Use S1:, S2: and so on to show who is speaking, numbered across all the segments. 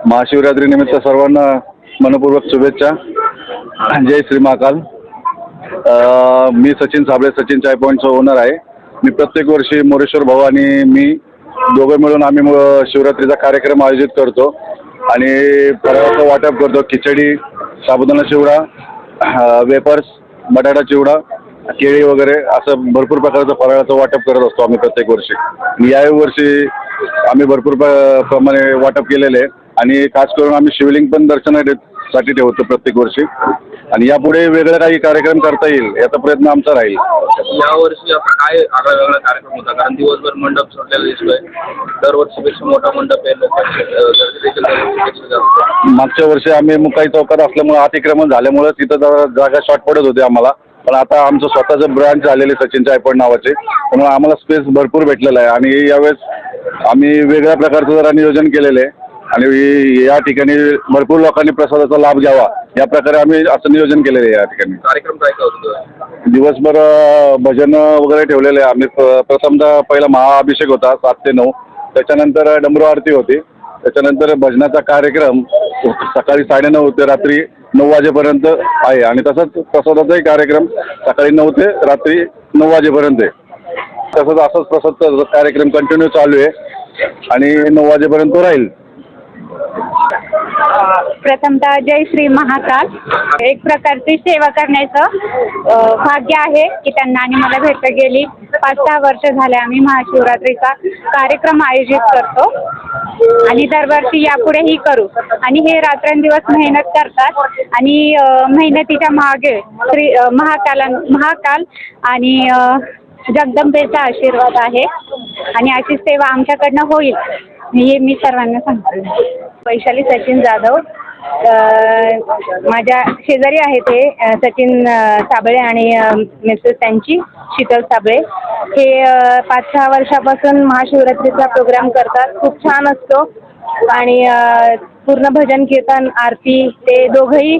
S1: महाशिवरात्री निमित्त सर्वांना मनपूर्वक शुभेच्छा. जय श्री महाकाल. मी सचिन साबळे, सचिन चाय पॉईंटचा ओनर आहे. मी प्रत्येक वर्षी मोरेश्वर भाऊ आणि मी दोघं मिळून आम्ही शिवरात्रीचा कार्यक्रम आयोजित करतो आणि फराळाचं वाटप करतो. खिचडी, साबुदाणा चिवडा, वेपर्स, बटाटा चिवडा, केळी वगैरे असं भरपूर प्रकारचं फराळाचं वाटप करत असतो आम्ही प्रत्येक वर्षी. या वर्षी आम्ही भरपूर प्रमाणे वाटप केलेले आहे आणि खास करून आम्ही शिवलिंग पण दर्शनासाठी ठेवतो प्रत्येक वर्षी आणि यापुढे वेगळा काही कार्यक्रम करता येईल याचा प्रयत्न आमचा राहील.
S2: यावर्षी काय आगळा वेगळा कार्यक्रम होता? कारण दिवसभर मंडप सजलेला दिसतोय. दरवर्षीपेक्षा मोठा मंडप आहे.
S1: मागच्या वर्षी आम्ही मुकाई चौकात असल्यामुळे अतिक्रमण झाल्यामुळे तिथं जागा शॉर्ट पडत होती आम्हाला, पण आता आमचं स्वतःचं ब्रँच झालेले सचिन चाय पॉईंट नावाचे, त्यामुळे आम्हाला स्पेस भरपूर भेटलेला आहे आणि यावेळेस आम्ही वेगळ्या प्रकारचं जरा नियोजन केलेलं आहे आणि या ठिकाणी भरपूर लोकांनी प्रसादाचा लाभ घ्यावा या प्रकारे आम्ही असं नियोजन केलेलं आहे. या ठिकाणी
S2: कार्यक्रम काय होतो?
S1: दिवसभर भजन वगैरे ठेवलेले आहे आम्ही. प्रथमतः पहिला महाअभिषेक होता 7 ते 9, त्याच्यानंतर डमरू आरती होती, त्याच्यानंतर भजनाचा कार्यक्रम सकाळी 9:30 ते रात्री 9 वाजेपर्यंत आहे आणि तसंच प्रसादाचाही कार्यक्रम सकाळी 9 ते रात्री 9 वाजेपर्यंत आहे. तसंच असंच प्रसादाचा कार्यक्रम कंटिन्यू चालू आहे आणि 9 वाजेपर्यंत राहील.
S3: प्रथमतः जय श्री महाकाल. एक प्रकारची सेवा करण्याचं भाग्य आहे की त्यांना आणि मला भेट गेली. 5-6 वर्ष झाले आम्ही महाशिवरात्रीचा कार्यक्रम आयोजित करतो आणि दरवर्षी यापुढेही करू आणि हे रात्रंदिवस मेहनत करतात आणि मेहनतीच्या मागे श्री महाकाल आणि जगदंबेचा आशीर्वाद आहे आणि अशी सेवा आमच्याकडनं होईल हे मी सर्वांना सांगते. वैशाली सचिन जाधव, माझ्या शेजारी आहे ते सचिन साबळे आणि मिसेस त्यांची शीतल साबळे. हे 5-6 वर्षापासून महाशिवरात्रीचा प्रोग्राम करतात. खूप छान असतो आणि पूर्ण भजन कीर्तन आरती, ते दोघंही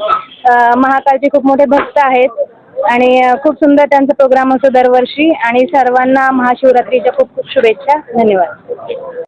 S3: महाकालचे खूप मोठे भक्त आहेत आणि खूप सुंदर त्यांचा प्रोग्राम असतो दरवर्षी आणि सर्वांना महाशिवरात्रीच्या खूप खूप शुभेच्छा. धन्यवाद.